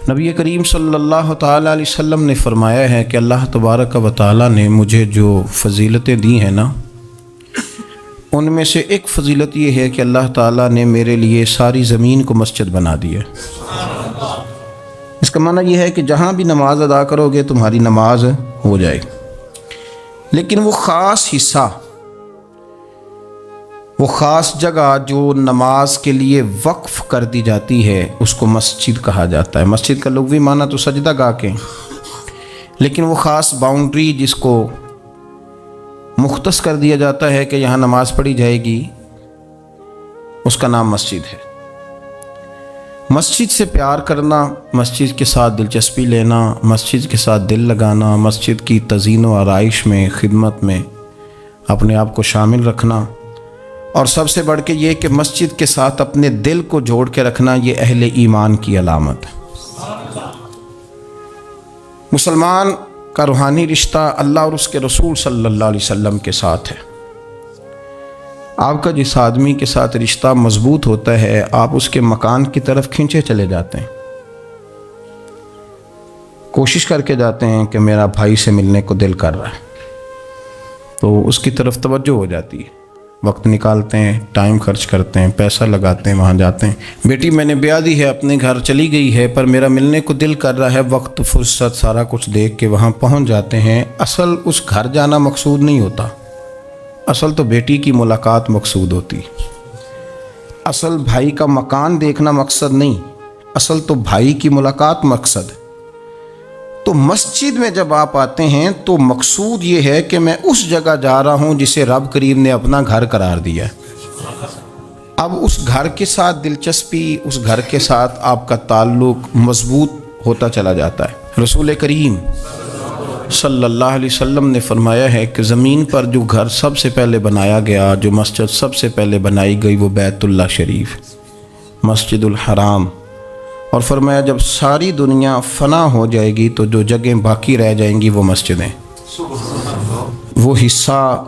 نبی کریم صلی اللہ تعالیٰ علیہ وسلم نے فرمایا ہے کہ اللہ تبارک و تعالیٰ نے مجھے جو فضیلتیں دی ہیں نا، ان میں سے ایک فضیلت یہ ہے کہ اللہ تعالیٰ نے میرے لیے ساری زمین کو مسجد بنا دی ہے۔ اس کا معنی یہ ہے کہ جہاں بھی نماز ادا کرو گے تمہاری نماز ہو جائے گی، لیکن وہ خاص حصہ، وہ خاص جگہ جو نماز کے لیے وقف کر دی جاتی ہے اس کو مسجد کہا جاتا ہے۔ مسجد کا لغوی معنی تو سجدہ گاہ کے، لیکن وہ خاص باؤنڈری جس کو مختص کر دیا جاتا ہے کہ یہاں نماز پڑھی جائے گی، اس کا نام مسجد ہے۔ مسجد سے پیار کرنا، مسجد کے ساتھ دلچسپی لینا، مسجد کے ساتھ دل لگانا، مسجد کی تزئین و آرائش میں، خدمت میں اپنے آپ کو شامل رکھنا، اور سب سے بڑھ کے یہ کہ مسجد کے ساتھ اپنے دل کو جوڑ کے رکھنا، یہ اہل ایمان کی علامت ہے۔ مسلمان کا روحانی رشتہ اللہ اور اس کے رسول صلی اللہ علیہ وسلم کے ساتھ ہے۔ آپ کا جس آدمی کے ساتھ رشتہ مضبوط ہوتا ہے، آپ اس کے مکان کی طرف کھنچے چلے جاتے ہیں، کوشش کر کے جاتے ہیں کہ میرا بھائی سے ملنے کو دل کر رہا ہے، تو اس کی طرف توجہ ہو جاتی ہے، وقت نکالتے ہیں، ٹائم خرچ کرتے ہیں، پیسہ لگاتے ہیں، وہاں جاتے ہیں۔ بیٹی میں نے بیاہ دی ہے، اپنے گھر چلی گئی ہے، پر میرا ملنے کو دل کر رہا ہے، وقت فرصت سارا کچھ دیکھ کے وہاں پہنچ جاتے ہیں۔ اصل اس گھر جانا مقصود نہیں ہوتا، اصل تو بیٹی کی ملاقات مقصود ہوتی، اصل بھائی کا مکان دیکھنا مقصد نہیں، اصل تو بھائی کی ملاقات مقصد ہے۔ تو مسجد میں جب آپ آتے ہیں تو مقصود یہ ہے کہ میں اس جگہ جا رہا ہوں جسے رب کریم نے اپنا گھر قرار دیا ہے۔ اب اس گھر کے ساتھ دلچسپی، اس گھر کے ساتھ آپ کا تعلق مضبوط ہوتا چلا جاتا ہے۔ رسول کریم صلی اللہ علیہ وسلم نے فرمایا ہے کہ زمین پر جو گھر سب سے پہلے بنایا گیا، جو مسجد سب سے پہلے بنائی گئی، وہ بیت اللہ شریف، مسجد الحرام، اور فرمایا جب ساری دنیا فنا ہو جائے گی تو جو جگہیں باقی رہ جائیں گی وہ مسجدیں، وہ حصہ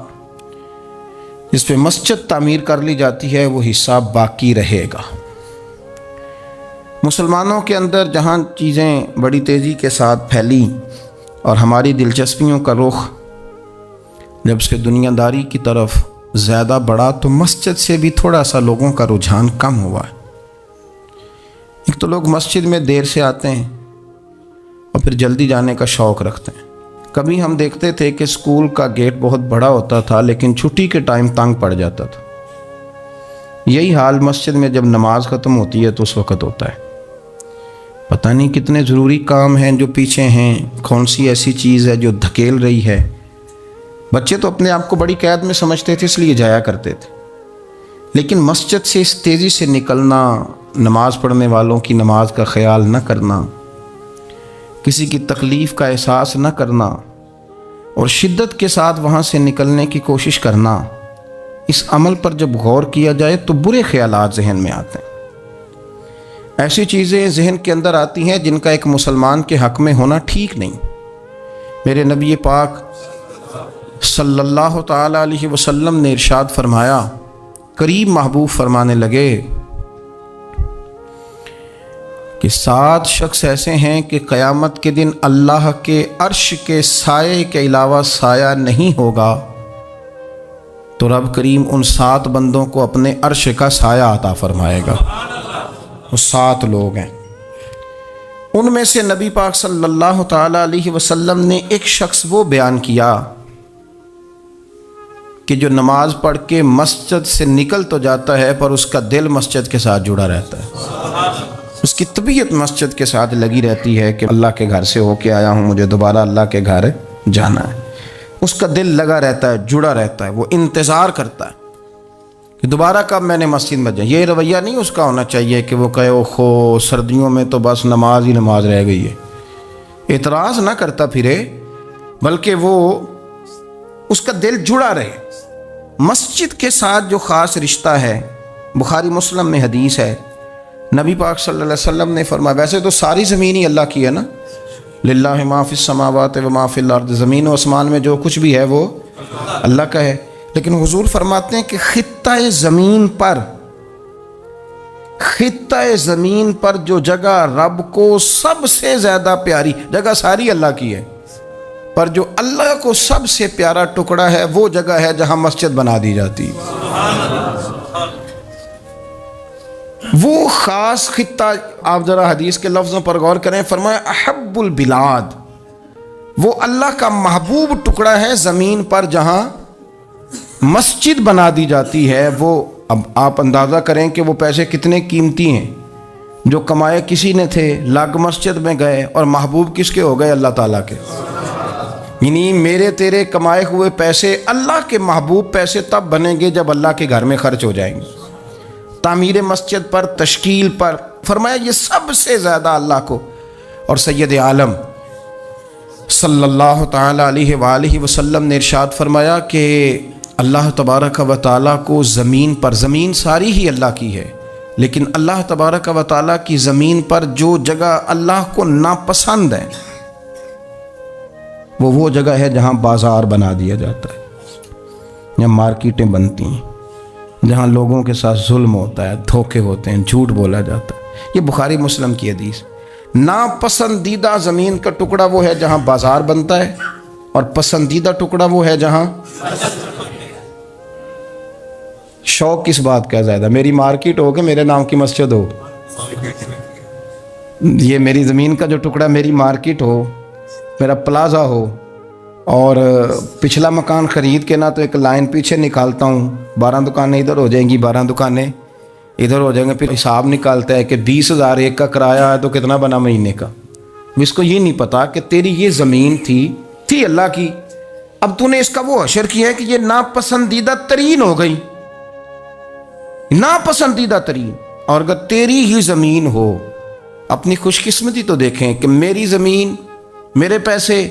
جس پہ مسجد تعمیر کر لی جاتی ہے وہ حصہ باقی رہے گا۔ مسلمانوں کے اندر جہاں چیزیں بڑی تیزی کے ساتھ پھیلی اور ہماری دلچسپیوں کا رخ جب سے دنیا داری کی طرف زیادہ بڑھا تو مسجد سے بھی تھوڑا سا لوگوں کا رجحان کم ہوا ہے۔ ایک تو لوگ مسجد میں دیر سے آتے ہیں اور پھر جلدی جانے کا شوق رکھتے ہیں۔ کبھی ہم دیکھتے تھے کہ اسکول کا گیٹ بہت بڑا ہوتا تھا لیکن چھٹی کے ٹائم تنگ پڑ جاتا تھا۔ یہی حال مسجد میں جب نماز ختم ہوتی ہے تو اس وقت ہوتا ہے۔ پتہ نہیں کتنے ضروری کام ہیں جو پیچھے ہیں، کون سی ایسی چیز ہے جو دھکیل رہی ہے۔ بچے تو اپنے آپ کو بڑی قید میں سمجھتے تھے، اس لیے جایا کرتے تھے، لیکن مسجد سے اس تیزی سے نکلنا، نماز پڑھنے والوں کی نماز کا خیال نہ کرنا، کسی کی تکلیف کا احساس نہ کرنا اور شدت کے ساتھ وہاں سے نکلنے کی کوشش کرنا، اس عمل پر جب غور کیا جائے تو برے خیالات ذہن میں آتے ہیں۔ ایسی چیزیں ذہن کے اندر آتی ہیں جن کا ایک مسلمان کے حق میں ہونا ٹھیک نہیں۔ میرے نبی پاک صلی اللہ تعالیٰ علیہ وسلم نے ارشاد فرمایا، قریب محبوب فرمانے لگے کہ 7 شخص ایسے ہیں کہ قیامت کے دن اللہ کے عرش کے سائے کے علاوہ سایہ نہیں ہوگا، تو رب کریم ان 7 بندوں کو اپنے عرش کا سایہ عطا فرمائے گا۔ وہ 7 لوگ ہیں، ان میں سے نبی پاک صلی اللہ تعالیٰ علیہ وسلم نے ایک شخص وہ بیان کیا کہ جو نماز پڑھ کے مسجد سے نکل تو جاتا ہے پر اس کا دل مسجد کے ساتھ جڑا رہتا ہے، اس کی طبیعت مسجد کے ساتھ لگی رہتی ہے کہ اللہ کے گھر سے ہو کے آیا ہوں، مجھے دوبارہ اللہ کے گھر جانا ہے۔ اس کا دل لگا رہتا ہے، جڑا رہتا ہے، وہ انتظار کرتا ہے کہ دوبارہ کب میں نے مسجد میں جائیں۔ یہ رویہ نہیں اس کا ہونا چاہیے کہ وہ کہے اوہو سردیوں میں تو بس نماز ہی نماز رہ گئی ہے، اعتراض نہ کرتا پھرے، بلکہ وہ اس کا دل جڑا رہے۔ مسجد کے ساتھ جو خاص رشتہ ہے، بخاری مسلم میں حدیث ہے، نبی پاک صلی اللہ علیہ وسلم نے فرمایا، ویسے تو ساری زمین ہی اللہ کی ہے نا، للہ ما فی السماوات و ما فی الارض، زمین و آسمان میں جو کچھ بھی ہے وہ اللہ کا ہے، لیکن حضور فرماتے ہیں کہ خطہ زمین پر خطہ زمین پر جو جگہ رب کو سب سے زیادہ پیاری، جگہ ساری اللہ کی ہے، پر جو اللہ کو سب سے پیارا ٹکڑا ہے وہ جگہ ہے جہاں مسجد بنا دی جاتی ہے۔ وہ خاص خطہ، آپ ذرا حدیث کے لفظوں پر غور کریں، فرمایا احب البلاد، وہ اللہ کا محبوب ٹکڑا ہے زمین پر جہاں مسجد بنا دی جاتی ہے۔ وہ اب آپ اندازہ کریں کہ وہ پیسے کتنے قیمتی ہیں، جو کمائے کسی نے تھے، لگ مسجد میں گئے، اور محبوب کس کے ہو گئے؟ اللہ تعالیٰ کے۔ یعنی میرے تیرے کمائے ہوئے پیسے اللہ کے محبوب پیسے تب بنیں گے جب اللہ کے گھر میں خرچ ہو جائیں گے، تعمیر مسجد پر، تشکیل پر۔ فرمایا یہ سب سے زیادہ اللہ کو۔ اور سید عالم صلی اللہ تعالی علیہ وآلہ وسلم نے ارشاد فرمایا کہ اللہ تبارک و تعالیٰ کو زمین پر، زمین ساری ہی اللہ کی ہے، لیکن اللہ تبارک و تعالیٰ کی زمین پر جو جگہ اللہ کو ناپسند ہے وہ جگہ ہے جہاں بازار بنا دیا جاتا ہے، جہاں مارکیٹیں بنتی ہیں، جہاں لوگوں کے ساتھ ظلم ہوتا ہے، دھوکے ہوتے ہیں، جھوٹ بولا جاتا ہے۔ یہ بخاری مسلم کی حدیث۔ ناپسندیدہ زمین کا ٹکڑا وہ ہے جہاں بازار بنتا ہے، اور پسندیدہ ٹکڑا وہ ہے جہاں شوق کس بات کا زیادہ، میری مارکیٹ ہو کہ میرے نام کی مسجد ہو، یہ میری زمین کا جو ٹکڑا میری مارکیٹ ہو، میرا پلازا ہو، اور پچھلا مکان خرید کے نہ تو ایک لائن پیچھے نکالتا ہوں، 12 دکانیں ادھر ہو جائیں گی، 12 دکانیں ادھر ہو جائیں گے، پھر حساب نکالتا ہے کہ 20,000 ایک کا کرایہ ہے تو کتنا بنا مہینے کا۔ اس کو یہ نہیں پتا کہ تیری یہ زمین تھی اللہ کی، اب تو نے اس کا وہ حشر کیا ہے کہ یہ ناپسندیدہ ترین ہو گئی، ناپسندیدہ ترین۔ اور اگر تیری ہی زمین ہو، اپنی خوش قسمتی تو دیکھیں کہ میری زمین، میرے پیسے،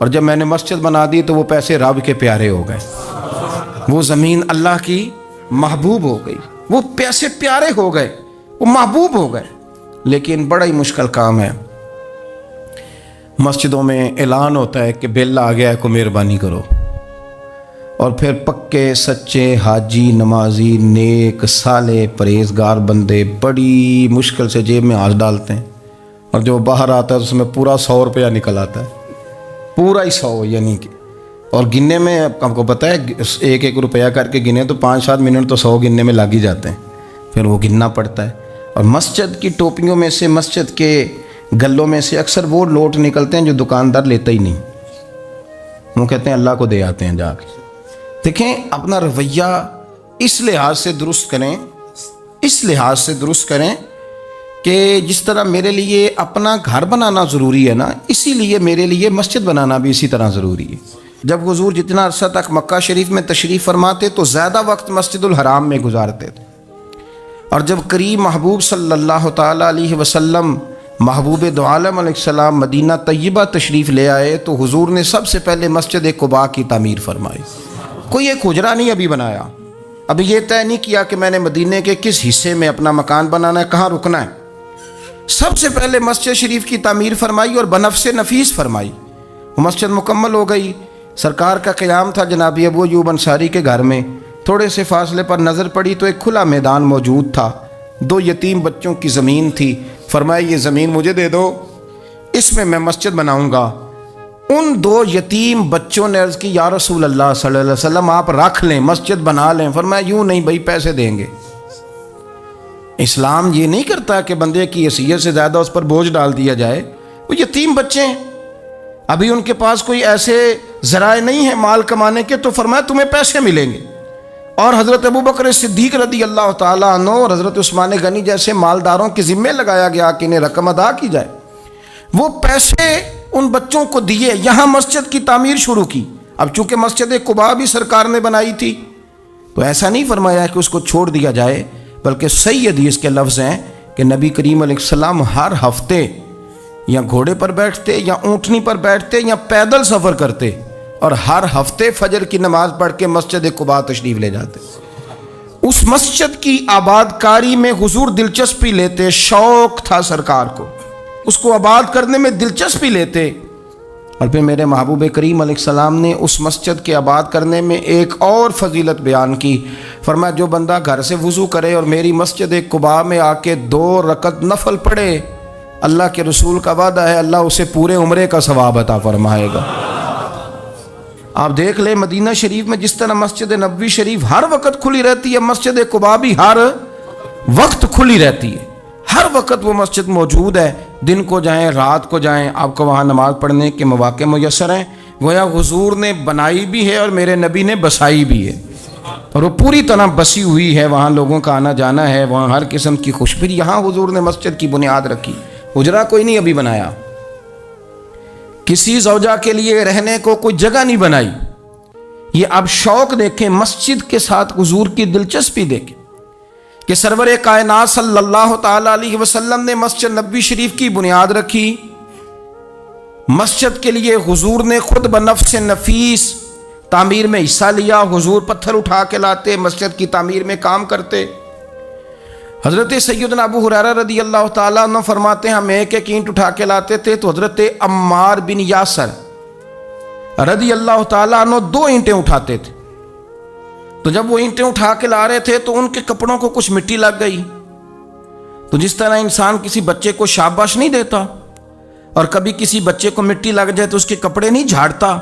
اور جب میں نے مسجد بنا دی تو وہ پیسے رب کے پیارے ہو گئے، وہ زمین اللہ کی محبوب ہو گئی، وہ پیسے پیارے ہو گئے، وہ محبوب ہو گئے۔ لیکن بڑا ہی مشکل کام ہے، مسجدوں میں اعلان ہوتا ہے کہ بل آ گیا ہے، کو مہربانی کرو، اور پھر پکے سچے حاجی، نمازی، نیک صالح پرہیزگار بندے بڑی مشکل سے جیب میں ہاتھ ڈالتے ہیں، اور جو باہر آتا ہے اس میں پورا 100 روپیہ نکل آتا ہے، پورا ہی 100، یعنی کہ، اور گننے میں آپ کو پتہ ہے 1 روپیہ کر کے گنے تو 5-7 منٹ تو 100 گننے میں لگ ہی جاتے ہیں، پھر وہ گننا پڑتا ہے۔ اور مسجد کی ٹوپیوں میں سے، مسجد کے گلوں میں سے اکثر وہ لوٹ نکلتے ہیں جو دکاندار لیتا ہی نہیں، وہ کہتے ہیں اللہ کو دے آتے ہیں جا کے۔ دیکھیں اپنا رویہ اس لحاظ سے درست کریں، اس لحاظ سے درست کریں کہ جس طرح میرے لیے اپنا گھر بنانا ضروری ہے نا، اسی لیے میرے لیے مسجد بنانا بھی اسی طرح ضروری ہے۔ جب حضور جتنا عرصہ تک مکہ شریف میں تشریف فرماتے تو زیادہ وقت مسجد الحرام میں گزارتے تھے، اور جب قریب محبوب صلی اللہ تعالی علیہ وسلم، محبوب دو عالم علیہ السلام مدینہ طیبہ تشریف لے آئے تو حضور نے سب سے پہلے مسجد قباء کی تعمیر فرمائی۔ کوئی ایک حجرہ نہیں ابھی بنایا، ابھی یہ طے نہیں کیا کہ میں نے مدینے کے کس حصے میں اپنا مکان بنانا ہے، کہاں رکنا ہے۔ سب سے پہلے مسجد شریف کی تعمیر فرمائی اور بنفس نفیس فرمائی، وہ مسجد مکمل ہو گئی۔ سرکار کا قیام تھا جناب ابو ایوب انصاری کے گھر میں، تھوڑے سے فاصلے پر نظر پڑی تو ایک کھلا میدان موجود تھا، 2 یتیم بچوں کی زمین تھی۔ فرمایا یہ زمین مجھے دے دو، اس میں میں مسجد بناؤں گا۔ ان 2 یتیم بچوں نے عرض کی یا رسول اللہ صلی اللہ علیہ وسلم آپ رکھ لیں، مسجد بنا لیں۔ فرمایا یوں نہیں بھائی، پیسے دیں گے۔ اسلام یہ نہیں کرتا کہ بندے کی حیثیت سے زیادہ اس پر بوجھ ڈال دیا جائے، وہ یتیم بچے ہیں، ابھی ان کے پاس کوئی ایسے ذرائع نہیں ہیں مال کمانے کے، تو فرمایا تمہیں پیسے ملیں گے۔ اور حضرت ابوبکر صدیق رضی اللہ تعالیٰ عنہ اور حضرت عثمان غنی جیسے مالداروں کے ذمے لگایا گیا کہ انہیں رقم ادا کی جائے۔ وہ پیسے ان بچوں کو دیے، یہاں مسجد کی تعمیر شروع کی۔ اب چونکہ مسجد قباء بھی سرکار نے بنائی تھی تو ایسا نہیں فرمایا کہ اس کو چھوڑ دیا جائے، بلکہ صحیح حدیث کے لفظ ہیں کہ نبی کریم علیہ السلام ہر ہفتے یا گھوڑے پر بیٹھتے یا اونٹنی پر بیٹھتے یا پیدل سفر کرتے، اور ہر ہفتے فجر کی نماز پڑھ کے مسجد قباء تشریف لے جاتے۔ اس مسجد کی آباد کاری میں حضور دلچسپی لیتے، شوق تھا سرکار کو، اس کو آباد کرنے میں دلچسپی لیتے۔ اور پھر میرے محبوب کریم علیہ السلام نے اس مسجد کے آباد کرنے میں ایک اور فضیلت بیان کی. فرمایا جو بندہ گھر سے وضو کرے اور میری مسجد قباء میں آ کے 2 رکعت نفل پڑھے، اللہ کے رسول کا وعدہ ہے اللہ اسے پورے عمرے کا ثواب عطا فرمائے گا. آپ دیکھ لیں مدینہ شریف میں جس طرح مسجد نبوی شریف ہر وقت کھلی رہتی ہے، مسجد قباء بھی ہر وقت کھلی رہتی ہے. ہر وقت وہ مسجد موجود ہے، دن کو جائیں رات کو جائیں آپ کو وہاں نماز پڑھنے کے مواقع میسر ہیں. گویا حضور نے بنائی بھی ہے اور میرے نبی نے بسائی بھی ہے، اور وہ پوری طرح بسی ہوئی ہے. وہاں لوگوں کا آنا جانا ہے، وہاں ہر قسم کی خوشبو. یہاں حضور نے مسجد کی بنیاد رکھی، حجرہ کوئی نہیں ابھی بنایا، کسی زوجہ کے لیے رہنے کو کوئی جگہ نہیں بنائی. یہ اب شوق دیکھیں، مسجد کے ساتھ حضور کی دلچسپی دیکھیں کہ سرور کائنات صلی اللہ تعالی علیہ وسلم نے مسجد نبوی شریف کی بنیاد رکھی. مسجد کے لیے حضور نے خود بنفس نفیس تعمیر میں حصہ لیا. حضور پتھر اٹھا کے لاتے، مسجد کی تعمیر میں کام کرتے. حضرت سیدنا ابو ہریرہ رضی اللہ تعالیٰ عنہ فرماتے ہیں ہم ایک ایک اینٹ اٹھا کے لاتے تھے تو حضرت عمار بن یاسر رضی اللہ تعالیٰ عنہ 2 اینٹیں اٹھاتے تھے. تو جب وہ اینٹیں اٹھا کے لا رہے تھے تو ان کے کپڑوں کو کچھ مٹی لگ گئی. تو جس طرح انسان کسی بچے کو شاباش نہیں دیتا اور کبھی کسی بچے کو مٹی لگ جائے تو اس کے کپڑے نہیں جھاڑتا،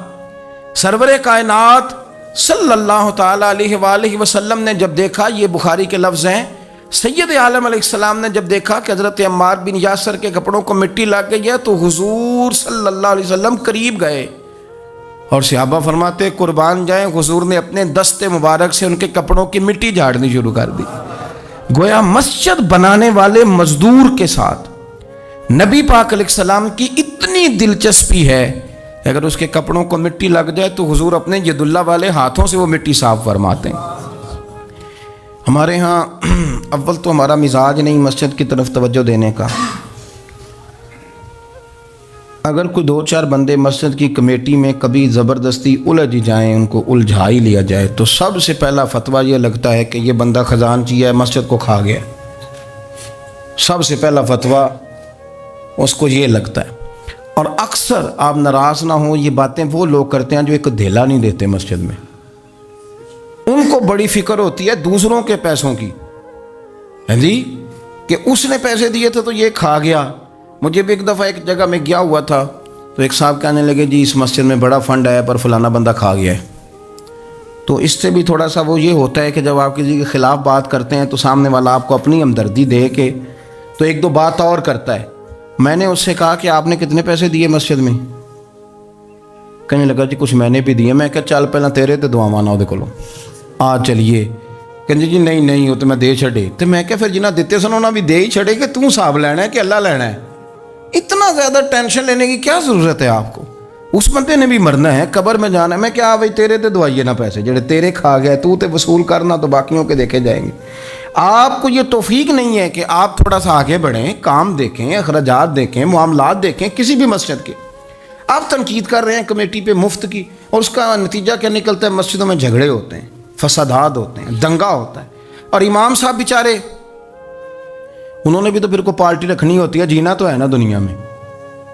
سرور کائنات صلی اللہ تعالیٰ علیہ وآلہ وسلم نے جب دیکھا، یہ بخاری کے لفظ ہیں، سید عالم علیہ السلام نے جب دیکھا کہ حضرت عمار بن یاسر کے کپڑوں کو مٹی لگ گئی ہے تو حضور صلی اللہ علیہ وسلم قریب گئے اور صحابہ فرماتے قربان جائیں حضور نے اپنے دست مبارک سے ان کے کپڑوں کی مٹی جھاڑنی شروع کر دی. گویا مسجد بنانے والے مزدور کے ساتھ نبی پاک علیہ السلام کی اتنی دلچسپی ہے، اگر اس کے کپڑوں کو مٹی لگ جائے تو حضور اپنے ید اللہ والے ہاتھوں سے وہ مٹی صاف فرماتے ہیں. ہمارے ہاں اول تو ہمارا مزاج نہیں مسجد کی طرف توجہ دینے کا. اگر کوئی 2-4 بندے مسجد کی کمیٹی میں کبھی زبردستی الجھ جائیں، ان کو الجھا ہی لیا جائے، تو سب سے پہلا فتویٰ یہ لگتا ہے کہ یہ بندہ خزانچی ہے، مسجد کو کھا گیا. سب سے پہلا فتویٰ اس کو یہ لگتا ہے. اور اکثر آپ ناراض نہ ہوں، یہ باتیں وہ لوگ کرتے ہیں جو ایک دھیلا نہیں دیتے مسجد میں. ان کو بڑی فکر ہوتی ہے دوسروں کے پیسوں کی، جی کہ اس نے پیسے دیے تھے تو یہ کھا گیا. مجھے بھی ایک دفعہ ایک جگہ میں گیا ہوا تھا تو ایک صاحب کہنے لگے جی اس مسجد میں بڑا فنڈ آیا پر فلانا بندہ کھا گیا ہے. تو اس سے بھی تھوڑا سا وہ یہ ہوتا ہے کہ جب آپ کسی کے خلاف بات کرتے ہیں تو سامنے والا آپ کو اپنی ہمدردی دے کے تو 1-2 بات اور کرتا ہے. میں نے اس سے کہا کہ آپ نے کتنے پیسے دیے مسجد میں؟ کہنے لگا جی کچھ میں نے بھی دیے. میں کہا چل پہلے تیرے تے دعا مانا وہ کو آ چلیے. کہنے جی نہیں وہ تو میں دے چھڑے. تو میں کہا پھر جنہ دیتے سن انہوں بھی دے ہی چھڑے کہ توں حساب لینا ہے کہ اللہ لینا ہے. اتنا زیادہ ٹینشن لینے کی کیا ضرورت ہے آپ کو؟ اس بندے نے بھی مرنا ہے، قبر میں جانا ہے. میں کیا بھائی تیرے تے دعائیے نہ پیسے جڑے تیرے کھا گئے تو تے وصول کرنا تو باقیوں کے دیکھے جائیں گے. آپ کو یہ توفیق نہیں ہے کہ آپ تھوڑا سا آگے بڑھیں، کام دیکھیں، اخراجات دیکھیں، معاملات دیکھیں کسی بھی مسجد کے. آپ تنقید کر رہے ہیں کمیٹی پہ مفت کی اور اس کا نتیجہ کیا نکلتا ہے؟ مسجدوں میں جھگڑے ہوتے ہیں، فسادات ہوتے ہیں، دنگا ہوتا ہے. اور امام صاحب بیچارے انہوں نے بھی تو پھر کو پارٹی رکھنی ہوتی ہے، جینا تو ہے نا دنیا میں.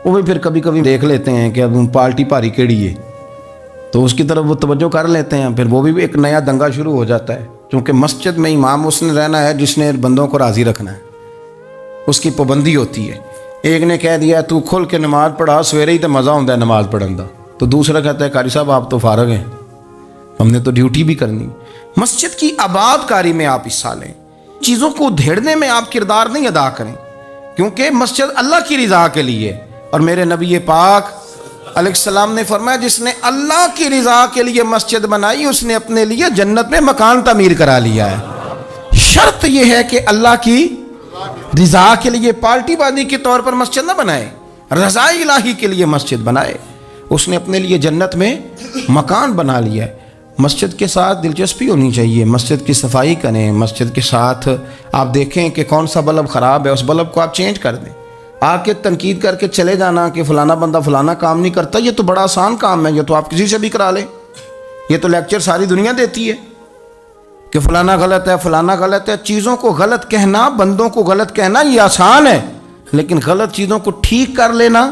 وہ بھی پھر کبھی کبھی دیکھ لیتے ہیں کہ اب پارٹی بھاری کیڑی ہے تو اس کی طرف وہ توجہ کر لیتے ہیں. پھر وہ بھی ایک نیا دنگا شروع ہو جاتا ہے، کیونکہ مسجد میں امام اس نے رہنا ہے جس نے بندوں کو راضی رکھنا ہے، اس کی پابندی ہوتی ہے. ایک نے کہہ دیا تو کھل کے نماز پڑھا سویرے ہی تو مزہ ہوتا ہے نماز پڑھن دا، تو دوسرا کہتا ہے قاری صاحب آپ تو فارغ ہیں، ہم نے تو ڈیوٹی بھی کرنی. مسجد کی آباد کاری میں آپ حصہ لیں، چیزوں کو دھیڑنے میں آپ کردار نہیں ادا کریں، کیونکہ مسجد اللہ کی رضا کے لیے. اور میرے نبی پاک علیہ السلام نے فرمایا جس نے اللہ کی رضا کے لیے مسجد بنائی اس نے اپنے لیے جنت میں مکان تعمیر کرا لیا ہے. شرط یہ ہے کہ اللہ کی رضا کے لیے پارٹی بازی کے طور پر مسجد نہ بنائے، رضا الہی کے لیے مسجد بنائے. اس نے اپنے لیے جنت میں مکان بنا لیا ہے. مسجد کے ساتھ دلچسپی ہونی چاہیے، مسجد کی صفائی کریں، مسجد کے ساتھ آپ دیکھیں کہ کون سا بلب خراب ہے اس بلب کو آپ چینج کر دیں. آ کے تنقید کر کے چلے جانا کہ فلانا بندہ فلانا کام نہیں کرتا، یہ تو بڑا آسان کام ہے، یہ تو آپ کسی سے بھی کرا لیں. یہ تو لیکچر ساری دنیا دیتی ہے کہ فلانا غلط ہے فلانا غلط ہے. چیزوں کو غلط کہنا، بندوں کو غلط کہنا یہ آسان ہے، لیکن غلط چیزوں کو ٹھیک کر لینا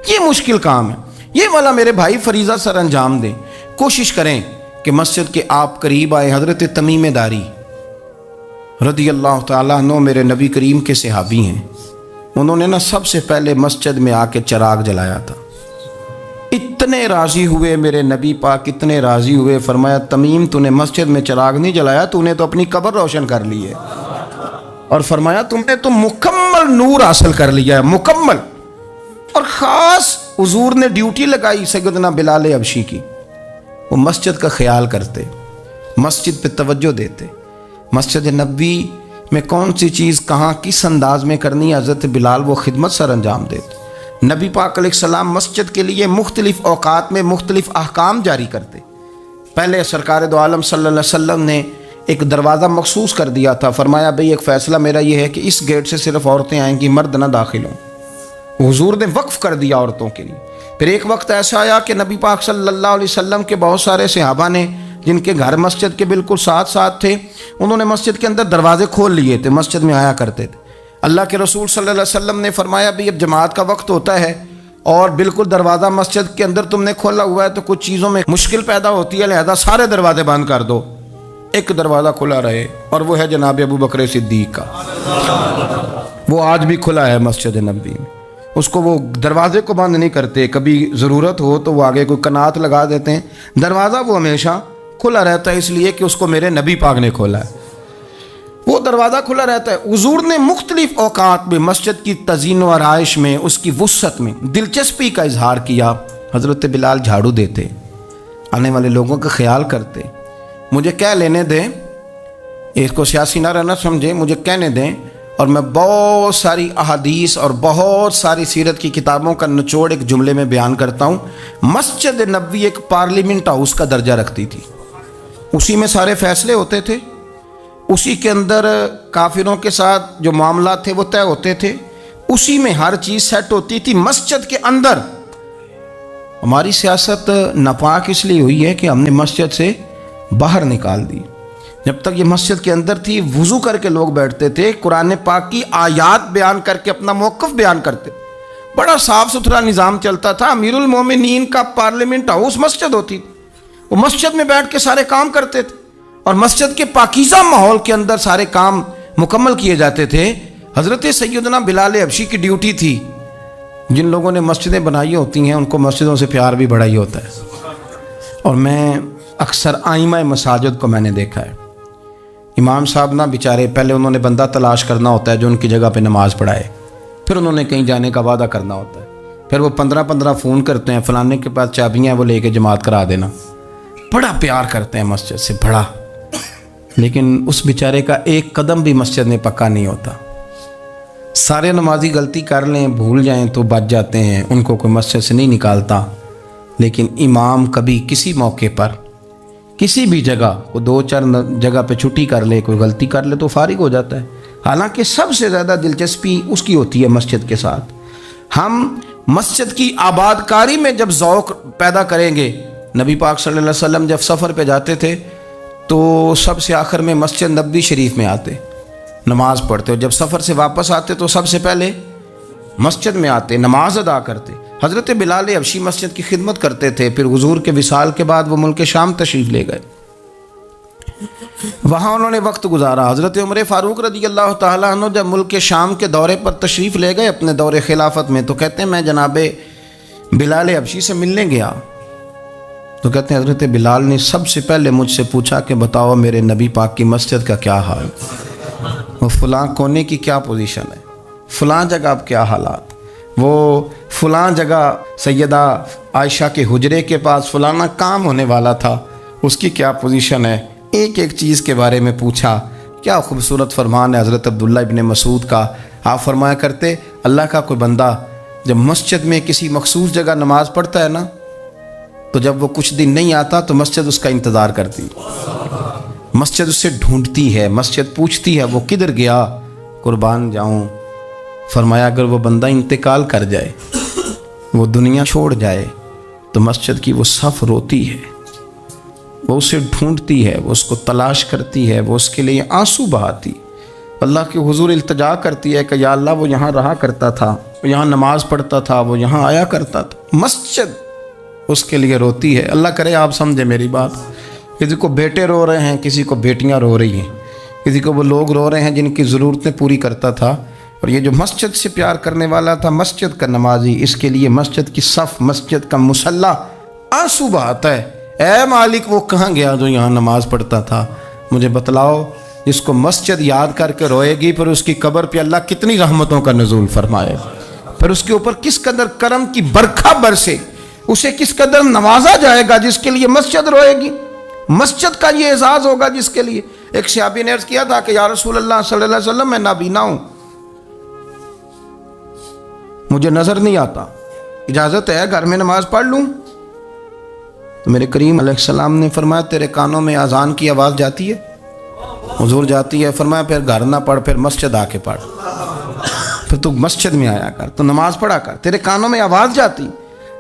یہ مشکل کام ہے. یہ والا میرے بھائی فریضہ سر انجام دیں. کوشش کریں کہ مسجد کے آپ قریب آئے. حضرت تمیم داری رضی اللہ تعالیٰ عنہ میرے نبی کریم کے صحابی ہیں. انہوں نے نا سب سے پہلے مسجد میں آ کے چراغ جلایا تھا. اتنے راضی ہوئے میرے نبی پاک، اتنے راضی ہوئے، فرمایا تمیم تو نے مسجد میں چراغ نہیں جلایا، تو نے تو اپنی قبر روشن کر لی ہے. اور فرمایا تم نے تو مکمل نور حاصل کر لیا ہے، مکمل. اور خاص حضور نے ڈیوٹی لگائی سیدنا بلال حبشی کی. وہ مسجد کا خیال کرتے، مسجد پہ توجہ دیتے. مسجد نبوی میں کون سی چیز کہاں کس انداز میں کرنی ہے، حضرت بلال وہ خدمت سر انجام دیتے. نبی پاک علیہ السلام مسجد کے لیے مختلف اوقات میں مختلف احکام جاری کرتے. پہلے سرکار دو عالم صلی اللہ علیہ وسلم نے ایک دروازہ مخصوص کر دیا تھا. فرمایا بھئی ایک فیصلہ میرا یہ ہے کہ اس گیٹ سے صرف عورتیں آئیں گی، مرد نہ داخل ہوں. حضور نے وقف کر دیا عورتوں کے لیے. پھر ایک وقت ایسا آیا کہ نبی پاک صلی اللہ علیہ وسلم کے بہت سارے صحابہ نے، جن کے گھر مسجد کے بالکل ساتھ ساتھ تھے، انہوں نے مسجد کے اندر دروازے کھول لیے تھے، مسجد میں آیا کرتے تھے. اللہ کے رسول صلی اللہ علیہ وسلم نے فرمایا بھی اب جماعت کا وقت ہوتا ہے اور بالکل دروازہ مسجد کے اندر تم نے کھولا ہوا ہے تو کچھ چیزوں میں مشکل پیدا ہوتی ہے، لہذا سارے دروازے بند کر دو، ایک دروازہ کھلا رہے، اور وہ ہے جناب ابو بکر صدیق کا. وہ آج بھی کھلا ہے مسجد نبوی میں. اس کو وہ دروازے کو بند نہیں کرتے، کبھی ضرورت ہو تو وہ آگے کوئی کنات لگا دیتے ہیں. دروازہ وہ ہمیشہ کھلا رہتا ہے، اس لیے کہ اس کو میرے نبی پاک نے کھولا ہے. وہ دروازہ کھلا رہتا ہے. حضور نے مختلف اوقات میں مسجد کی تزئین و آرائش میں، اس کی وسعت میں دلچسپی کا اظہار کیا. حضرت بلال جھاڑو دیتے، آنے والے لوگوں کا خیال کرتے. مجھے کہہ لینے دیں، اس کو سیاسی نہ رہنا سمجھیں، مجھے کہنے دیں اور میں بہت ساری احادیث اور بہت ساری سیرت کی کتابوں کا نچوڑ ایک جملے میں بیان کرتا ہوں. مسجد نبوی ایک پارلیمنٹ ہاؤس کا درجہ رکھتی تھی. اسی میں سارے فیصلے ہوتے تھے، اسی کے اندر کافروں کے ساتھ جو معاملات تھے وہ طے ہوتے تھے، اسی میں ہر چیز سیٹ ہوتی تھی مسجد کے اندر. ہماری سیاست ناپاک اس لیے ہوئی ہے کہ ہم نے مسجد سے باہر نکال دی. جب تک یہ مسجد کے اندر تھی، وضو کر کے لوگ بیٹھتے تھے، قرآن پاک کی آیات بیان کر کے اپنا موقف بیان کرتے. بڑا صاف ستھرا نظام چلتا تھا. امیر المومنین کا پارلیمنٹ ہاؤس مسجد ہوتی تھی. وہ مسجد میں بیٹھ کے سارے کام کرتے تھے اور مسجد کے پاکیزہ ماحول کے اندر سارے کام مکمل کیے جاتے تھے. حضرت سیدنا بلال حبشی کی ڈیوٹی تھی. جن لوگوں نے مسجدیں بنائی ہوتی ہیں ان کو مسجدوں سے پیار بھی بڑا ہی ہوتا ہے. اور میں اکثر آئمہ مساجد کو میں نے دیکھا ہے. امام صاحب نہ بیچارے، پہلے انہوں نے بندہ تلاش کرنا ہوتا ہے جو ان کی جگہ پہ نماز پڑھائے، پھر انہوں نے کہیں جانے کا وعدہ کرنا ہوتا ہے، پھر وہ 15 فون کرتے ہیں، فلانے کے پاس چابیاں ہیں وہ لے کے جماعت کرا دینا. بڑا پیار کرتے ہیں مسجد سے، بڑا. لیکن اس بیچارے کا ایک قدم بھی مسجد میں پکا نہیں ہوتا. سارے نمازی غلطی کر لیں، بھول جائیں تو بچ جاتے ہیں، ان کو کوئی مسجد سے نہیں نکالتا. لیکن امام کبھی کسی موقع پر کسی بھی جگہ وہ 2-4 جگہ پہ چھٹی کر لے، کوئی غلطی کر لے تو فارغ ہو جاتا ہے. حالانکہ سب سے زیادہ دلچسپی اس کی ہوتی ہے مسجد کے ساتھ. ہم مسجد کی آباد کاری میں جب ذوق پیدا کریں گے، نبی پاک صلی اللہ علیہ وسلم جب سفر پہ جاتے تھے تو سب سے آخر میں مسجد نبوی شریف میں آتے، نماز پڑھتے، اور جب سفر سے واپس آتے تو سب سے پہلے مسجد میں آتے، نماز ادا کرتے. حضرت بلال حبشی مسجد کی خدمت کرتے تھے. پھر حضور کے وصال کے بعد وہ ملک شام تشریف لے گئے، وہاں انہوں نے وقت گزارا. حضرت عمر فاروق رضی اللہ تعالیٰ عنہ جب ملک شام کے دورے پر تشریف لے گئے اپنے دور خلافت میں، تو کہتے ہیں میں جناب بلال حبشی سے ملنے گیا تو کہتے ہیں حضرت بلال نے سب سے پہلے مجھ سے پوچھا کہ بتاؤ میرے نبی پاک کی مسجد کا کیا حال، وہ فلاں کونے کی کیا پوزیشن ہے، فلاں جگہ اب کیا حالات، وہ فلاں جگہ سیدہ عائشہ کے حجرے کے پاس فلانا کام ہونے والا تھا، اس کی کیا پوزیشن ہے. ایک ایک چیز کے بارے میں پوچھا. کیا خوبصورت فرمان ہے حضرت عبداللہ ابن مسعود کا. آپ فرمایا کرتے اللہ کا کوئی بندہ جب مسجد میں کسی مخصوص جگہ نماز پڑھتا ہے نا، تو جب وہ کچھ دن نہیں آتا تو مسجد اس کا انتظار کرتی، مسجد اس سے ڈھونڈتی ہے، مسجد پوچھتی ہے وہ کدھر گیا، قربان جاؤں. فرمایا اگر وہ بندہ انتقال کر جائے، وہ دنیا چھوڑ جائے، تو مسجد کی وہ صف روتی ہے، وہ اسے ڈھونڈتی ہے، وہ اس کو تلاش کرتی ہے، وہ اس کے لیے آنسو بہاتی، اللہ کے حضور التجا کرتی ہے کہ یا اللہ وہ یہاں رہا کرتا تھا، وہ یہاں نماز پڑھتا تھا، وہ یہاں آیا کرتا تھا. مسجد اس کے لیے روتی ہے. اللہ کرے آپ سمجھے میری بات. کسی کو بیٹے رو رہے ہیں, کسی کو بیٹیاں رو رہی ہیں, کسی کو وہ لوگ رو رہے ہیں جن کی ضرورتیں پوری کرتا تھا. اور یہ جو مسجد سے پیار کرنے والا تھا, مسجد کا نمازی, اس کے لیے مسجد کی صف, مسجد کا مصلی آنسو بہاتا ہے. اے مالک وہ کہاں گیا جو یہاں نماز پڑھتا تھا؟ مجھے بتلاؤ. جس کو مسجد یاد کر کے روئے گی, پھر اس کی قبر پہ اللہ کتنی رحمتوں کا نزول فرمائے, پھر اس کے اوپر کس قدر کرم کی برکھا برسے, اسے کس قدر نوازا جائے گا جس کے لیے مسجد روئے گی. مسجد کا یہ اعزاز ہوگا جس کے لیے. ایک صحابی نے عرض کیا تھا کہ یا رسول اللہ صلی اللہ علیہ وسلم میں نابینا ہوں, مجھے نظر نہیں آتا, اجازت ہے گھر میں نماز پڑھ لوں؟ تو میرے کریم علیہ السلام نے فرمایا تیرے کانوں میں اذان کی آواز جاتی ہے؟ حضور جاتی ہے. فرمایا پھر گھر نہ پڑھ, پھر مسجد آ کے پڑھ, پھر تو مسجد میں آیا کر, تو نماز پڑھا کر. تیرے کانوں میں آواز جاتی,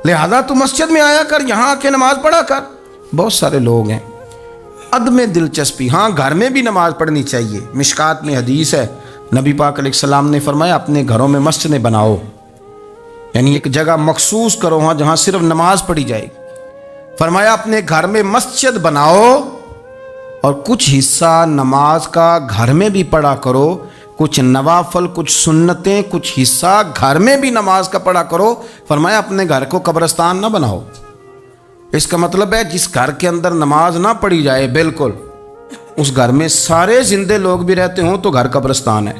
لہذا تو مسجد میں آیا کر, یہاں آ کے نماز پڑھا کر. بہت سارے لوگ ہیں عدم دلچسپی. ہاں گھر میں بھی نماز پڑھنی چاہیے. مشکات میں حدیث ہے, نبی پاک علیہ السلام نے فرمایا اپنے گھروں میں مسجدیں بناؤ, یعنی ایک جگہ مخصوص کرو ہاں جہاں صرف نماز پڑھی جائے گی. فرمایا اپنے گھر میں مسجد بناؤ اور کچھ حصہ نماز کا گھر میں بھی پڑھا کرو, کچھ نوافل, کچھ سنتیں, کچھ حصہ گھر میں بھی نماز کا پڑھا کرو. فرمایا اپنے گھر کو قبرستان نہ بناؤ. اس کا مطلب ہے جس گھر کے اندر نماز نہ پڑھی جائے بالکل, اس گھر میں سارے زندے لوگ بھی رہتے ہوں تو گھر قبرستان ہے.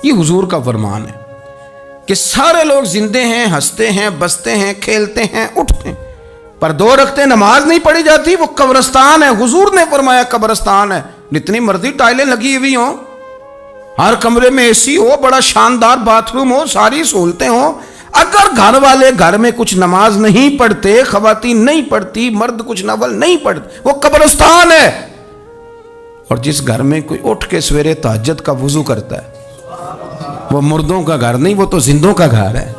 یہ حضور کا فرمان ہے کہ سارے لوگ زندے ہیں, ہنستے ہیں, بستے ہیں, کھیلتے ہیں, اٹھتے ہیں, پر 2 رکعتیں نماز نہیں پڑھی جاتی, وہ قبرستان ہے. حضور نے فرمایا قبرستان ہے. جتنی مرضی ٹائلیں لگی ہوئی ہوں, ہر کمرے میں اے سی ہو, بڑا شاندار باتھ روم ہو, ساری سہولتیں ہوں, اگر گھر والے گھر میں کچھ نماز نہیں پڑھتے, خواتین نہیں پڑھتی, مرد کچھ نفل نہیں پڑھتے, وہ قبرستان ہے. اور جس گھر میں کوئی اٹھ کے سویرے تہجد کا وضو کرتا ہے, وہ مردوں کا گھر نہیں, وہ تو زندوں کا گھر ہے.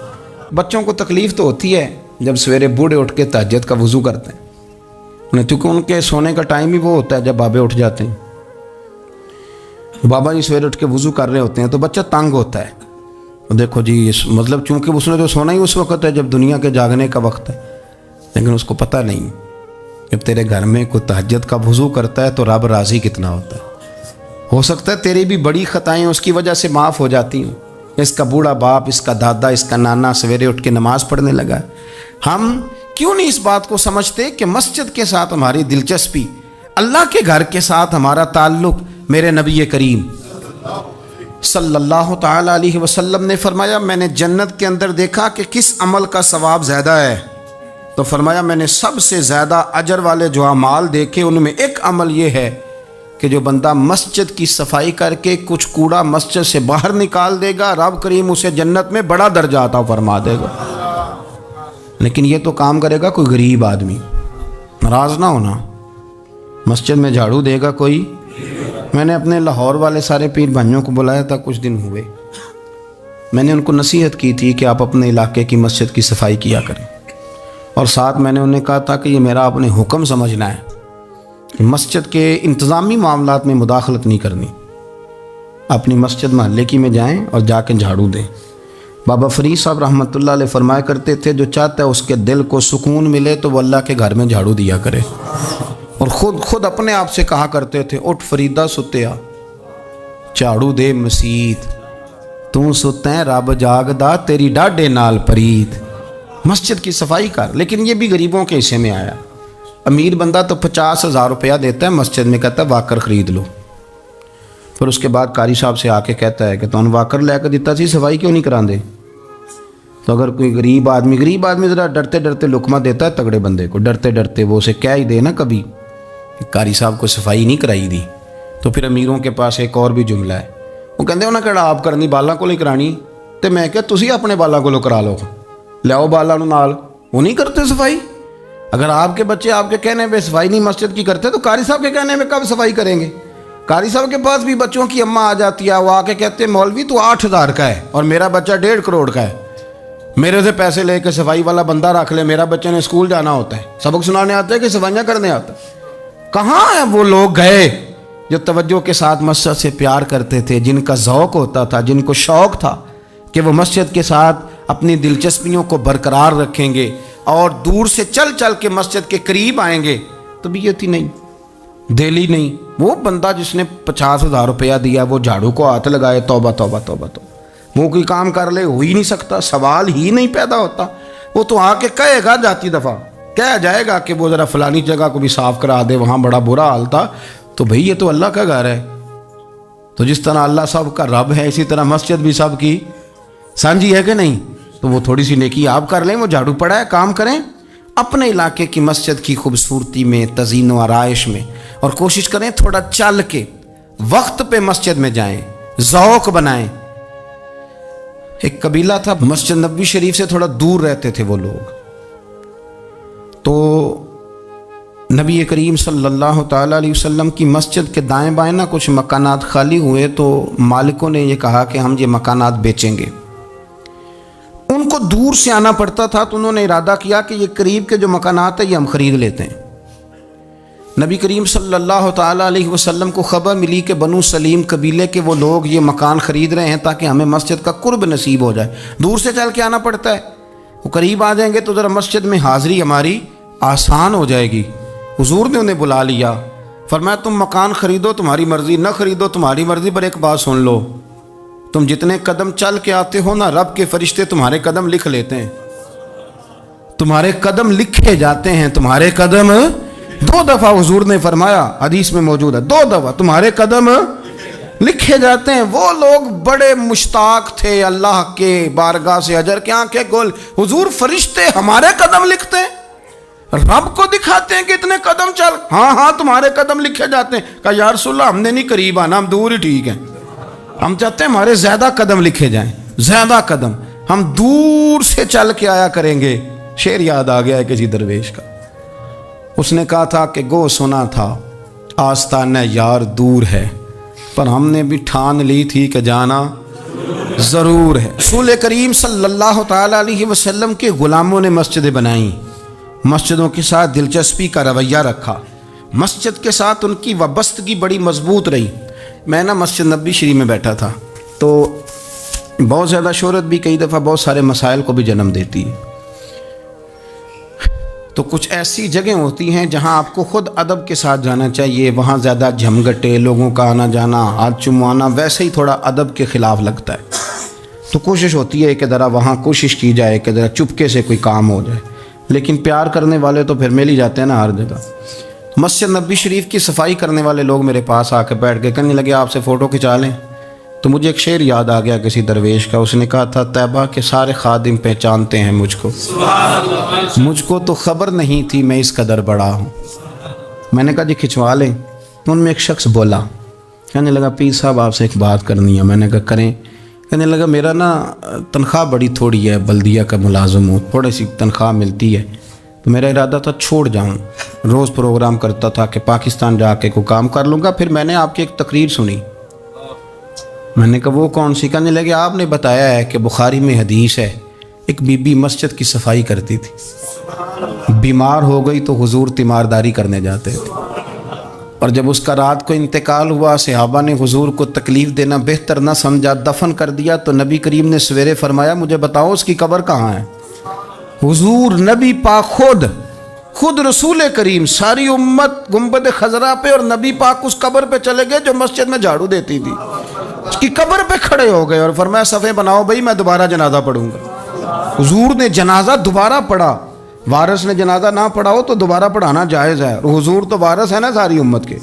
بچوں کو تکلیف تو ہوتی ہے جب سویرے بوڑھے اٹھ کے تہجد کا وضو کرتے ہیں, کیونکہ ان کے سونے کا ٹائم ہی وہ ہوتا ہے جب بابے اٹھ جاتے ہیں. بابا جی سویرے اٹھ کے وضو کر رہے ہوتے ہیں تو بچہ تنگ ہوتا ہے. دیکھو جی مطلب چونکہ اس نے تو سونا ہی اس وقت ہے جب دنیا کے جاگنے کا وقت ہے, لیکن اس کو پتہ نہیں جب تیرے گھر میں کوئی تہجد کا وضو کرتا ہے تو رب راضی کتنا ہوتا ہے. ہو سکتا ہے تیری بھی بڑی خطائیں اس کی وجہ سے معاف ہو جاتی ہوں. اس کا بوڑھا باپ, اس کا دادا, اس کا نانا سویرے اٹھ کے نماز پڑھنے لگا. ہم کیوں نہیں اس بات کو سمجھتے کہ مسجد کے ساتھ ہماری دلچسپی, اللہ کے گھر کے ساتھ ہمارا تعلق. میرے نبی کریم صلی اللہ تعالی علیہ وسلم نے فرمایا میں نے جنت کے اندر دیکھا کہ کس عمل کا ثواب زیادہ ہے, تو فرمایا میں نے سب سے زیادہ اجر والے جو اعمال دیکھے ان میں ایک عمل یہ ہے کہ جو بندہ مسجد کی صفائی کر کے کچھ کوڑا مسجد سے باہر نکال دے گا, رب کریم اسے جنت میں بڑا درجہ عطا فرما دے گا. لیکن یہ تو کام کرے گا کوئی غریب آدمی. ناراض نہ ہونا, مسجد میں جھاڑو دے گا کوئی. میں نے اپنے لاہور والے سارے پیر بھائیوں کو بلایا تھا, کچھ دن ہوئے, میں نے ان کو نصیحت کی تھی کہ آپ اپنے علاقے کی مسجد کی صفائی کیا کریں, اور ساتھ میں نے انہیں کہا تھا کہ یہ میرا اپنے حکم سمجھنا ہے, مسجد کے انتظامی معاملات میں مداخلت نہیں کرنی. اپنی مسجد محلے کی میں جائیں اور جا کے جھاڑو دیں. بابا فرید صاحب رحمۃ اللہ علیہ فرمایا کرتے تھے جو چاہتا ہے اس کے دل کو سکون ملے تو وہ اللہ کے گھر میں جھاڑو دیا کرے. اور خود اپنے آپ سے کہا کرتے تھے اٹھ فریدہ ستیا, جھاڑو دے مسیت, تو ستیں رب جاگدا تیری ڈاڈے نال پرید. مسجد کی صفائی کر. لیکن یہ بھی غریبوں کے حصے میں آیا. امیر بندہ تو 50,000 روپیہ دیتا ہے مسجد میں, کہتا ہے واکر خرید لو. پھر اس کے بعد قاری صاحب سے آ کے کہتا ہے کہ تو واکر لے کے دیتا سی, صفائی کیوں نہیں کراندے؟ تو اگر کوئی غریب آدمی ذرا ڈرتے ڈرتے لقمہ دیتا ہے تگڑے بندے کو, ڈرتے ڈرتے وہ اسے کہہ ہی دے نا کبھی کہ قاری صاحب کو صفائی نہیں کرائی دی, تو پھر امیروں کے پاس ایک اور بھی جملہ ہے, وہ کہتے انہیں کہڑا آپ کرنی بالاں کو نہیں کرانی, تو میں کہ تسی اپنے بالاں کو کرا لو, لیاؤ بالاں نال. وہ نہیں کرتے صفائی. اگر آپ کے بچے آپ کے کہنے پہ صفائی نہیں مسجد کی کرتے تو قاری صاحب کے کہنے میں کب صفائی کریں گے؟ قاری صاحب کے پاس بھی بچوں کی اماں آ جاتی ہے, وہ آ کے کہتے ہیں مولوی تو 8,000 کا ہے اور میرا بچہ 1.5 کروڑ کا ہے, میرے سے پیسے لے کے صفائی والا بندہ رکھ لے, میرا بچے نے اسکول جانا ہوتا ہے, سبق سنانے آتا ہے کہ صفائیاں کرنے آتا ہے. کہاں ہیں وہ لوگ گئے جو توجہ کے ساتھ مسجد سے پیار کرتے تھے, جن کا ذوق ہوتا تھا, جن کو شوق تھا کہ وہ مسجد کے ساتھ اپنی دلچسپیوں کو برقرار رکھیں گے. اور دور سے چل چل کے مسجد کے قریب آئیں گے، طبیعت ہی نہیں، دل ہی نہیں۔ وہ بندہ جس نے 50,000 روپیہ دیا وہ جھاڑو کو ہاتھ لگائے، توبہ توبہ توبہ توبہ، وہ کوئی کام کر لے، ہو ہی نہیں سکتا، سوال ہی نہیں پیدا ہوتا۔ وہ تو آ کے کہے گا، جاتی دفعہ کہہ جائے گا کہ وہ ذرا فلانی جگہ کو بھی صاف کرا دے، وہاں بڑا برا حال تھا۔ تو بھئی یہ تو اللہ کا گھر ہے، تو جس طرح اللہ سب کا رب ہے اسی طرح مسجد بھی سب کی سانجی ہے کہ نہیں؟ تو وہ تھوڑی سی نیکی آپ کر لیں، وہ جھاڑو پڑا ہے، کام کریں اپنے علاقے کی مسجد کی خوبصورتی میں، تزئین و آرائش میں، اور کوشش کریں تھوڑا چل کے وقت پہ مسجد میں جائیں، ذوق بنائیں۔ ایک قبیلہ تھا مسجد نبوی شریف سے تھوڑا دور رہتے تھے وہ لوگ، تو نبی کریم صلی اللہ تعالیٰ علیہ وسلم کی مسجد کے دائیں بائیں نا کچھ مکانات خالی ہوئے، تو مالکوں نے یہ کہا کہ ہم یہ مکانات بیچیں گے۔ ان کو دور سے آنا پڑتا تھا، تو انہوں نے ارادہ کیا کہ یہ قریب کے جو مکانات ہیں یہ ہم خرید لیتے ہیں۔ نبی کریم صلی اللہ تعالیٰ علیہ وسلم کو خبر ملی کہ بنو سلیم قبیلے کے وہ لوگ یہ مکان خرید رہے ہیں تاکہ ہمیں مسجد کا قرب نصیب ہو جائے، دور سے چل کے آنا پڑتا ہے، وہ قریب آ جائیں گے تو ذرا مسجد میں حاضری ہماری آسان ہو جائے گی۔ حضور نے انہیں بلا لیا، فرمایا تم مکان خریدو تمہاری مرضی، نہ خریدو تمہاری مرضی، پر ایک بات سن لو، تم جتنے قدم چل کے آتے ہو نا، رب کے فرشتے تمہارے قدم لکھ لیتے ہیں، تمہارے قدم لکھے جاتے ہیں، تمہارے قدم 2 دفعہ حضور نے فرمایا، حدیث میں موجود ہے، 2 دفعہ تمہارے قدم لکھے جاتے ہیں۔ وہ لوگ بڑے مشتاق تھے اللہ کے بارگاہ سے اجر کے آنکھیں کھول، حضور فرشتے ہمارے قدم لکھتے ہیں، رب کو دکھاتے ہیں کہ اتنے قدم چل، ہاں تمہارے قدم لکھے جاتے ہیں۔ کہا یا رسول اللہ ہم نے نہیں قریب آنا، ہم دور ہی ٹھیک ہیں، ہم چاہتے ہیں ہمارے زیادہ قدم لکھے جائیں، زیادہ قدم، ہم دور سے چل کے آیا کریں گے۔ شعر یاد آ گیا ہے کسی درویش کا، اس نے کہا تھا کہ گو سنا تھا آستانہ یار دور ہے، پر ہم نے بھی ٹھان لی تھی کہ جانا ضرور ہے۔ رسول کریم صلی اللہ تعالیٰ علیہ وسلم کے غلاموں نے مسجدیں بنائیں، مسجدوں کے ساتھ دلچسپی کا رویہ رکھا، مسجد کے ساتھ ان کی وابستگی بڑی مضبوط رہی۔ میں نا مسجد نبوی شریف میں بیٹھا تھا، تو بہت زیادہ شہرت بھی کئی دفعہ بہت سارے مسائل کو بھی جنم دیتی ہے، تو کچھ ایسی جگہیں ہوتی ہیں جہاں آپ کو خود ادب کے ساتھ جانا چاہیے، وہاں زیادہ جھمگٹے لوگوں کا آنا جانا، ہاتھ چموانا ویسے ہی تھوڑا ادب کے خلاف لگتا ہے، تو کوشش ہوتی ہے کہ ذرا وہاں کوشش کی جائے کہ ذرا چپکے سے کوئی کام ہو جائے، لیکن پیار کرنے والے تو پھر مل ہی جاتے ہیں نا ہر جگہ۔ مسجد نبوی شریف کی صفائی کرنے والے لوگ میرے پاس آ کے بیٹھ کے کہنے لگے آپ سے فوٹو کھنچا لیں، تو مجھے ایک شعر یاد آ گیا کسی درویش کا، اس نے کہا تھا طیبہ کے سارے خادم پہچانتے ہیں مجھ کو تو خبر نہیں تھی میں اس قدر بڑا ہوں۔ میں نے کہا جی کھنچوا لیں، ان میں ایک شخص بولا، کہنے لگا پیر صاحب آپ سے ایک بات کرنی ہے۔ میں نے کہا کریں۔ کہنے لگا میرا نا تنخواہ بڑی تھوڑی ہے، بلدیہ کا ملازم ہوں، تھوڑی سی تنخواہ ملتی ہے، تو میرا ارادہ تھا چھوڑ جاؤں، روز پروگرام کرتا تھا کہ پاکستان جا کے کوئی کام کر لوں گا۔ پھر میں نے آپ کی ایک تقریر سنی، میں نے کہا وہ کون سی؟ کہنے لگے آپ نے بتایا ہے کہ بخاری میں حدیث ہے ایک بی بی مسجد کی صفائی کرتی تھی، بیمار ہو گئی تو حضور تیمارداری کرنے جاتے تھے، اور جب اس کا رات کو انتقال ہوا صحابہ نے حضور کو تکلیف دینا بہتر نہ سمجھا، دفن کر دیا، تو نبی کریم نے سویرے فرمایا مجھے بتاؤ اس کی قبر کہاں ہے؟ حضور نبی پاک خود رسول کریم ساری امت گنبد خضرا پہ، اور نبی پاک اس قبر پہ چلے گئے جو مسجد میں جھاڑو دیتی تھی، اس کی قبر پہ کھڑے ہو گئے اور فرمایا صفے بناؤ بھائی میں دوبارہ جنازہ پڑھوں گا۔ حضور نے جنازہ دوبارہ پڑھا، وارث نے جنازہ نہ پڑھا ہو تو دوبارہ پڑھانا جائز ہے، اور حضور تو وارث ہے نا ساری امت کے،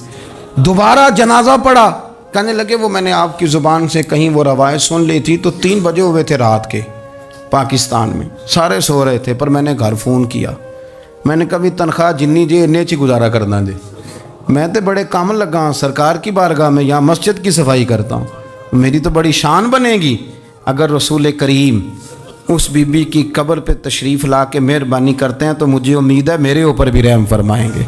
دوبارہ جنازہ پڑھا۔ کہنے لگے وہ میں نے آپ کی زبان سے کہیں وہ روایت سن لی تھی، تو 3 بجے ہوئے تھے رات کے پاکستان میں، سارے سو رہے تھے، پر میں نے گھر فون کیا، میں نے کبھی تنخواہ جنی جی انہیں چی گزارا کرنا دے، میں تو بڑے کام لگا ہوں سرکار کی بارگاہ میں، یہاں مسجد کی صفائی کرتا ہوں، میری تو بڑی شان بنے گی اگر رسول کریم اس بی بی کی قبر پہ تشریف لا کے مہربانی کرتے ہیں، تو مجھے امید ہے میرے اوپر بھی رحم فرمائیں گے۔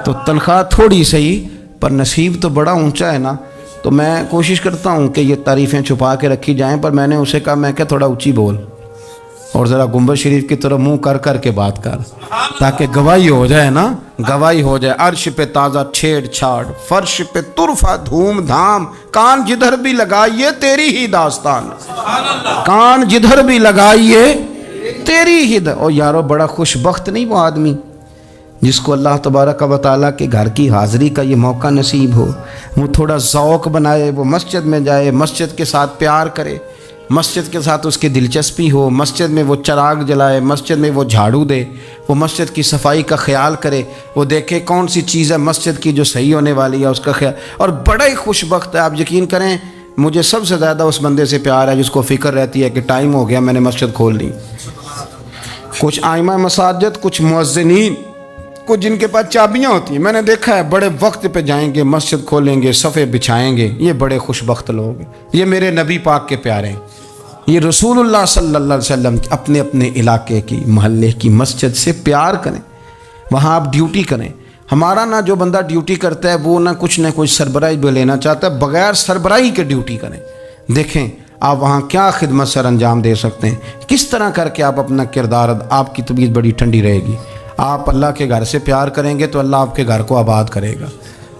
تو تنخواہ تھوڑی صحیح پر نصیب تو بڑا اونچا ہے نا، تو میں کوشش کرتا ہوں کہ یہ تعریفیں چھپا کے رکھی جائیں، پر میں نے اسے کہا میں کہ تھوڑا اونچی بول اور ذرا گنبد شریف کی طرف منہ کر کے بات کر، تاکہ گواہی ہو جائے نا، گواہی ہو جائے۔ عرش پہ تازہ چھیڑ چھاڑ، فرش پہ طرفہ دھوم دھام، کان جدھر بھی لگائیے تیری ہی داستان، کان جدھر بھی لگائیے تیری ہدایت. اور یارو بڑا خوش بخت نہیں وہ آدمی جس کو اللہ تبارک و تعالیٰ کے گھر کی حاضری کا یہ موقع نصیب ہو. وہ تھوڑا ذوق بنائے, وہ مسجد میں جائے, مسجد کے ساتھ پیار کرے, مسجد کے ساتھ اس کی دلچسپی ہو, مسجد میں وہ چراغ جلائے, مسجد میں وہ جھاڑو دے, وہ مسجد کی صفائی کا خیال کرے, وہ دیکھے کون سی چیز ہے مسجد کی جو صحیح ہونے والی ہے اس کا خیال. اور بڑا ہی خوش بخت ہے. آپ یقین کریں مجھے سب سے زیادہ اس بندے سے پیار ہے جس کو فکر رہتی ہے کہ ٹائم ہو گیا میں نے مسجد کھول لی. کچھ ائمہ مساجد, کچھ مؤذنین, کچھ جن کے پاس چابیاں ہوتی ہیں, میں نے دیکھا ہے بڑے وقت پہ جائیں گے, مسجد کھولیں گے, صفے بچھائیں گے. یہ بڑے خوش بخت لوگ ہیں. یہ میرے نبی پاک کے پیارے ہیں. یہ رسول اللہ صلی اللہ علیہ وسلم اپنے اپنے علاقے کی, محلے کی مسجد سے پیار کریں, وہاں آپ ڈیوٹی کریں. ہمارا نہ جو بندہ ڈیوٹی کرتا ہے وہ نہ کچھ سربراہی بھی لینا چاہتا ہے, بغیر سربراہی کے ڈیوٹی کریں. دیکھیں آپ وہاں کیا خدمت سر انجام دے سکتے ہیں, کس طرح کر کے آپ اپنا کردار, آپ کی طبیعت بڑی ٹھنڈی رہے گی. آپ اللہ کے گھر سے پیار کریں گے تو اللہ آپ کے گھر کو آباد کرے گا.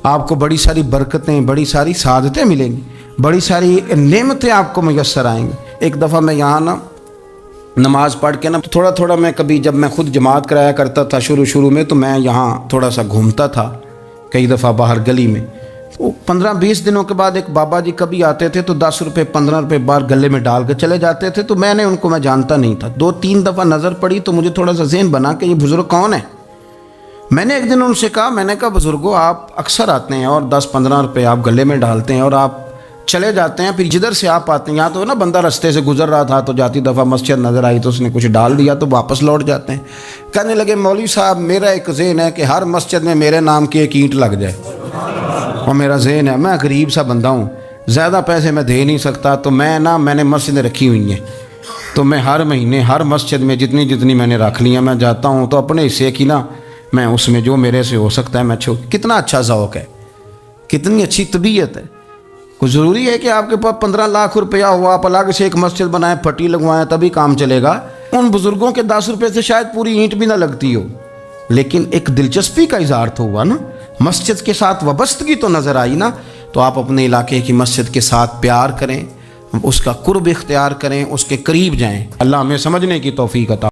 آپ کو بڑی ساری برکتیں, بڑی ساری سعادتیں ملیں گی, بڑی ساری نعمتیں آپ کو میسر آئیں گی. ایک دفعہ میں یہاں نماز پڑھ کے تھوڑا تھوڑا میں کبھی جب میں خود جماعت کرایا کرتا تھا شروع میں, تو میں یہاں تھوڑا سا گھومتا تھا کئی دفعہ باہر گلی میں. 15-20 دنوں کے بعد ایک بابا جی کبھی آتے تھے تو 10 روپے 15 روپے باہر گلے میں ڈال کے چلے جاتے تھے. تو میں ان کو میں جانتا نہیں تھا. 2-3 دفعہ نظر پڑی تو مجھے تھوڑا سا ذہن بنا کہ یہ بزرگ کون ہے. میں نے ایک دن ان سے کہا, میں نے کہا بزرگوں آپ اکثر آتے ہیں اور 10-15 روپے آپ گلے میں ڈالتے ہیں اور آپ چلے جاتے ہیں, پھر جدھر سے آپ آتے ہیں, یہاں تو نا بندہ رستے سے گزر رہا تھا تو جاتی دفعہ مسجد نظر آئی تو اس نے کچھ ڈال دیا تو واپس لوٹ جاتے ہیں. کہنے لگے مولوی صاحب میرا ایک ذہن ہے کہ ہر مسجد میں میرے نام کی ایک اینٹ لگ جائے. اور میرا ذہن ہے, میں غریب سا بندہ ہوں, زیادہ پیسے میں دے نہیں سکتا, تو میں نے مسجدیں رکھی ہوئی ہیں تو میں ہر مہینے ہر مسجد میں جتنی میں نے رکھ لی ہیں میں جاتا ہوں تو اپنے حصے کی میں اس میں جو میرے سے ہو سکتا ہے میں کتنا اچھا ذوق ہے, کتنی اچھی طبیعت ہے. کوئی ضروری ہے کہ آپ کے پاس 15 لاکھ روپیہ ہوا, آپ الگ سے ایک مسجد بنائیں, پٹی لگوائیں, تبھی کام چلے گا. ان بزرگوں کے 10 روپے سے شاید پوری اینٹ بھی نہ لگتی ہو, لیکن ایک دلچسپی کا اظہار تو ہوا نا, مسجد کے ساتھ وابستگی تو نظر آئی نا. تو آپ اپنے علاقے کی مسجد کے ساتھ پیار کریں, اس کا قرب اختیار کریں, اس کے قریب جائیں. اللہ ہمیں سمجھنے کی توفیق عطا